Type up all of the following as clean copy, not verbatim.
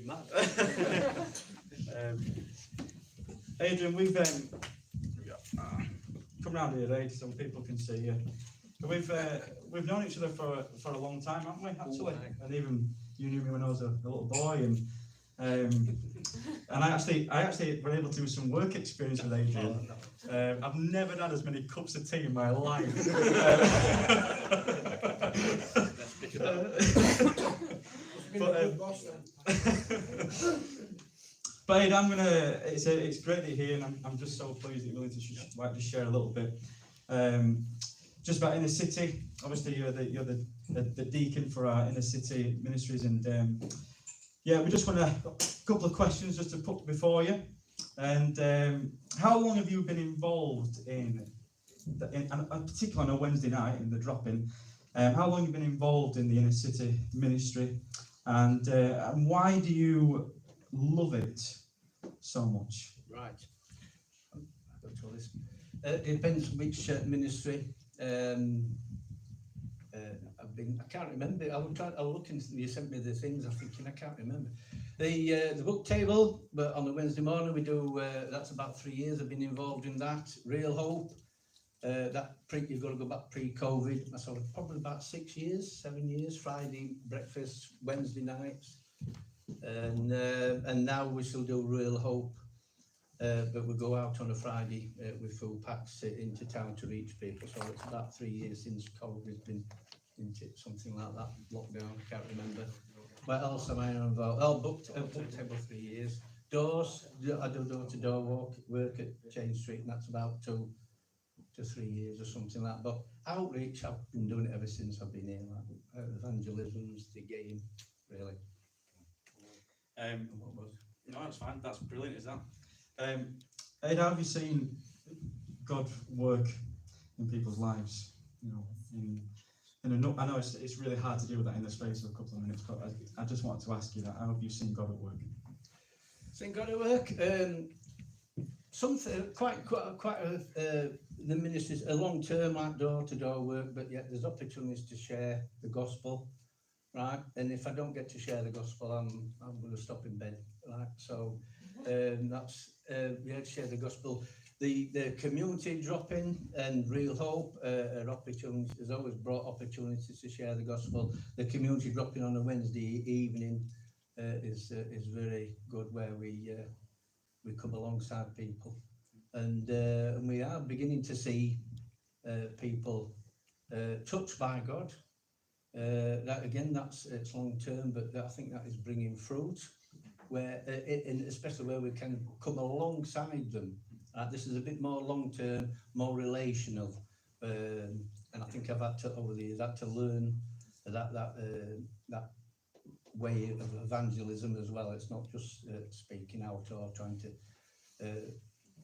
mad. Adrian, we've come round here, Ed, so people can see you. We've known each other for a long time, haven't we? Actually, and even you knew me when I was a little boy, and I actually were able to do some work experience with Adrian. I've never had as many cups of tea in my life. But Ed, it's great that you're here, and I'm just so pleased that you're willing to just share a little bit. Just about inner city. Obviously, you're the deacon for our inner city ministries, and we just want a couple of questions just to put before you. And how long have you been involved in and particularly on a Wednesday night in the drop-in? How long have you been involved in the inner city ministry, and why do you love it so much? Right. I don't know this. It depends which ministry. I can't remember. I was looking. You sent me the things. I'm thinking I can't remember. The book table, but on the Wednesday morning we do. That's about 3 years. I've been involved in that. Real Hope. You've got to go back pre-COVID. So probably about 6 years, 7 years. Friday breakfast, Wednesday nights, and now we still do Real Hope. But we go out on a Friday with full packs into town to reach people. So it's about 3 years since COVID's been into something like that, lockdown, I can't remember. What else am I involved? Oh, book table 3 years. Doors, I do door-to-door work at Chain Street, and that's about 2 to 3 years or something like that. But outreach, I've been doing it ever since I've been here. Like, evangelism's the game, really. No, that's fine. That's brilliant, is that? Ed, have you seen God work in people's lives? You know, I know it's really hard to do that in the space of a couple of minutes, but I just wanted to ask you that. How have you seen God at work? Seen God at work? Something quite the ministry's a long term, like door-to-door work, but yet there's opportunities to share the gospel, right? And if I don't get to share the gospel, I'm going to stop in bed, right? So that's share the gospel. The community drop-in and Real Hope are opportunities. There's always brought opportunities to share the gospel. The community drop-in on a Wednesday evening is very good, where we come alongside people, and we are beginning to see people touched by God. That again, it's long term, but I think that is bringing fruit. Where, and especially where we can come alongside them. This is a bit more long term, more relational, and I think I've had to over the years had to learn that way of evangelism as well. It's not just speaking out or trying to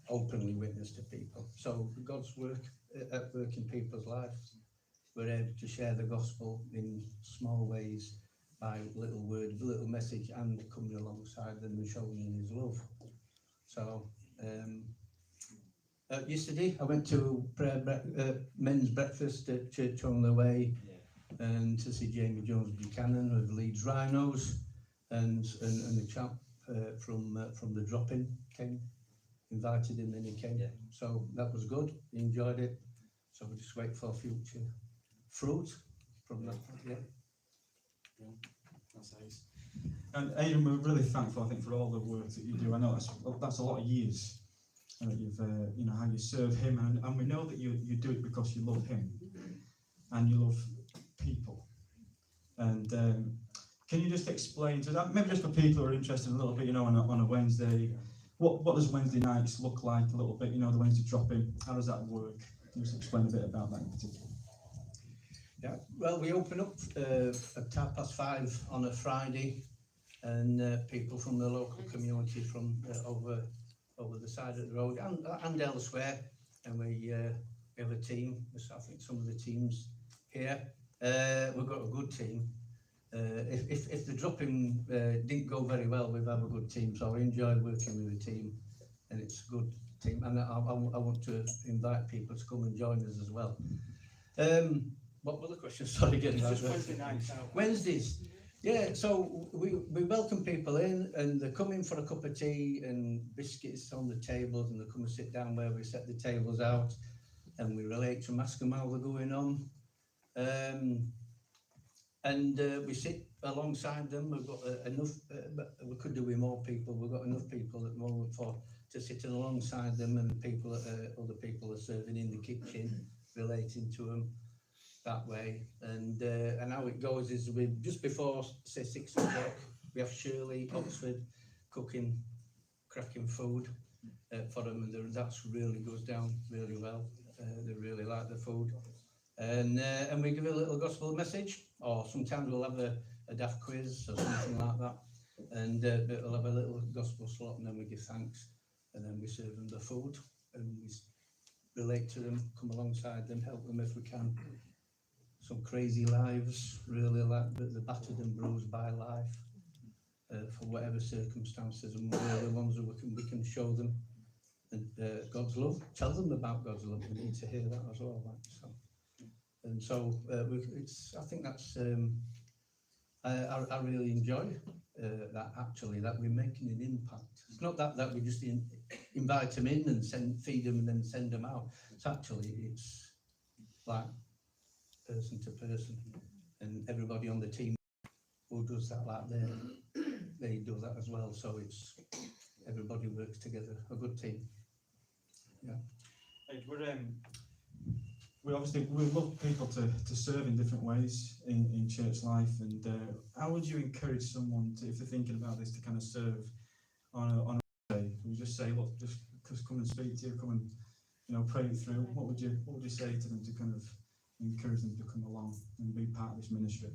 openly witness to people. So God's work at work in people's lives, we're able to share the gospel in small ways, by little words, little message, and coming alongside them and showing His love. So yesterday I went to men's breakfast at Church on the Way, and to see Jamie Jones Buchanan of Leeds Rhinos, and the chap from the drop-in came, invited him, and he came. Yeah. So that was good. He enjoyed it. So we just wait for future fruit from that. Yeah. That's nice. And Adrian, we're really thankful, I think, for all the work that you do. I know that's a lot of years that you've, how you serve Him, and we know that you do it because you love Him and you love people. And can you just explain to that, maybe just for people who are interested a little bit, on a Wednesday, what does Wednesday nights look like a little bit? The Wednesday drop-in, how does that work? Can you just explain a bit about that in particular? Yeah, well, we open up at 5:30 on a Friday, and people from the local community from over the side of the road and elsewhere, and we have a team. I think some of the teams here, we've got a good team. If the drop-in didn't go very well, we've had a good team, so I enjoy working with the team, and it's a good team, and I want to invite people to come and join us as well. What were the questions? Sorry, again. Just Wednesday nights out. Wednesdays. Yeah, so we welcome people in, and they come in for a cup of tea and biscuits on the tables, and they come and sit down where we set the tables out, and we relate to them, ask them how they're going on. And we sit alongside them. We've got enough, but we could do with more people. We've got enough people at the moment to sit alongside them, and people, other people are serving in the kitchen, relating to them that way. And how it goes is we just before say 6 o'clock, we have Shirley, Oxford cooking cracking food for them, and that's really goes down really well. They really like the food. And we give a little gospel message, or sometimes we'll have a daft quiz or something like that, and we'll have a little gospel slot, and then we give thanks, and then we serve them the food, and we relate to them, come alongside them, help them if we can. Some crazy lives, really, like the battered and bruised by life, for whatever circumstances, and we're the ones that we can show them and God's love, tell them about God's love. We need to hear that as well, like, so. And so I think that's I really enjoy that, actually, that we're making an impact. It's not that we just invite them in and feed them and then send them out. It's like person to person, and everybody on the team who does that, like they do that as well. So it's everybody works together, a good team. Yeah. We obviously love people to serve in different ways in church life, and how would you encourage someone to, if they're thinking about this, to kind of serve on a day? Would you just say, look, just come and speak to you, come and pray it through? What would you say to them to kind of encourage them to come along and be part of this ministry?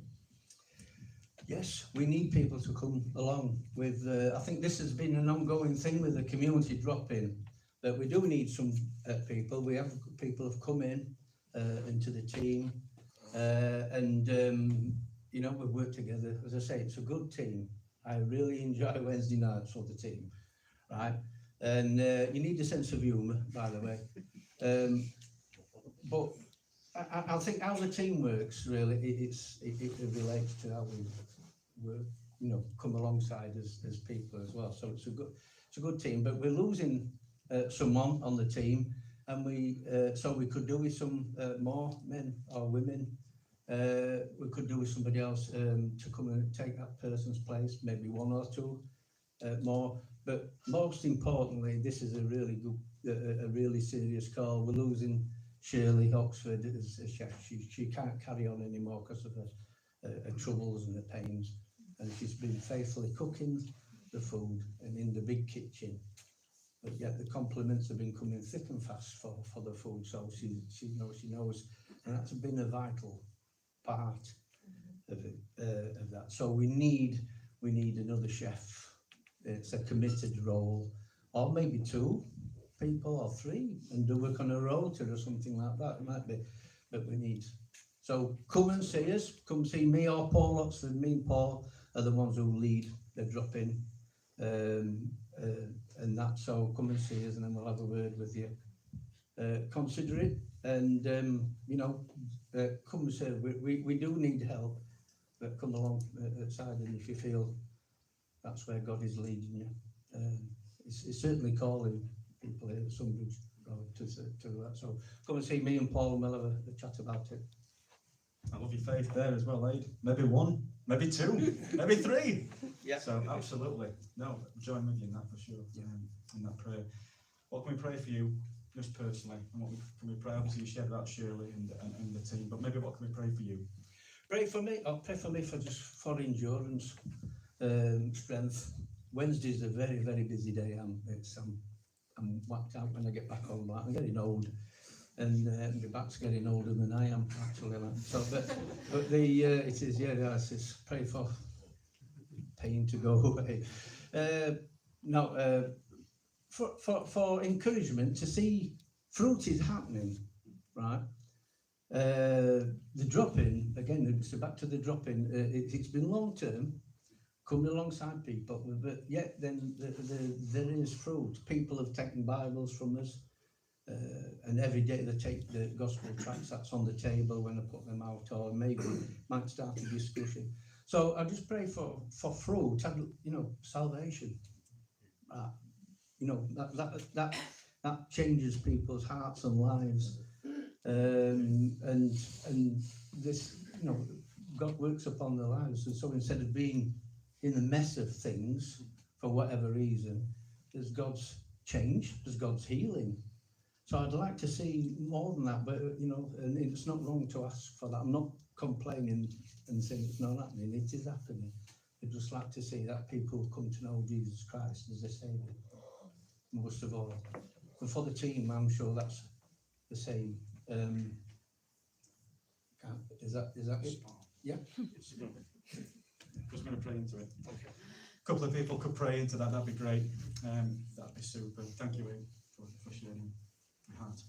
Yes, we need people to come along with. I think this has been an ongoing thing with the community drop-in, that we do need some people. We have people have come in into the team, and we've worked together. As I say, it's a good team. I really enjoy Wednesday nights for the team, right? And you need a sense of humour, by the way. But I think how the team works, really, it relates to how we work, come alongside as people as well. So it's a good team, but we're losing someone on the team, and so we could do with some more men or women. We could do with somebody else to come and take that person's place, maybe one or two more. But most importantly, this is a really good, a really serious call. We're losing Shirley Oxford as a chef. She can't carry on anymore because of her troubles and her pains, and she's been faithfully cooking the food and in the big kitchen. But yet the compliments have been coming thick and fast for the food, so she knows, and that's been a vital part of it, of that. So we need another chef. It's a committed role, or maybe 2 people or 3, and do work on a rota or something like that. It might be, but we need. So come and see us. Come see me or Paul Oxford. Me and Paul are the ones who lead the drop-in. And that, so come and see us, and then we'll have a word with you. Consider it, and come and serve. We do need help, but come along outside, and if you feel that's where God is leading you, it's certainly calling people here at Sunbridge Road to that. So come and see me and Paul, and we'll have a chat about it. I love your faith there as well, Aid. Maybe 1, maybe 2, maybe 3. Yeah. So absolutely, no, join with you in that for sure. In that prayer. What can we pray for you, just personally, and what can we pray? Obviously, you shared about Shirley and the team, but maybe what can we pray for you? Pray for me. I'll pray for me for endurance, strength. Wednesday's a very, very busy day. I'm whacked out when I get back home. I'm getting old, and my back's getting older than I am, actually. So, but it is, it's just pray for pain to go away. For encouragement to see fruit is happening, right? The drop-in, again, so back to the drop-in, it's been long-term, coming alongside people, but yet then there is fruit. People have taken Bibles from us, and every day they take the gospel tracts that's on the table when I put them out, or maybe might start a discussion. So I just pray for fruit and, you know, salvation. You know, that changes people's hearts and lives. And this, you know, God works upon their lives. And so instead of being in the mess of things for whatever reason, there's God's change, there's God's healing. So I'd like to see more than that, but you know, and it's not wrong to ask for that. I'm not complaining and saying it's not happening. It is happening. I'd just like to see that people come to know Jesus Christ as their Saviour, most of all. And for the team, I'm sure that's the same. Is that it? Yeah. Just going to pray into it. Okay. A couple of people could pray into that. That'd be great. That'd be super. Thank you, Ian, for sharing your heart.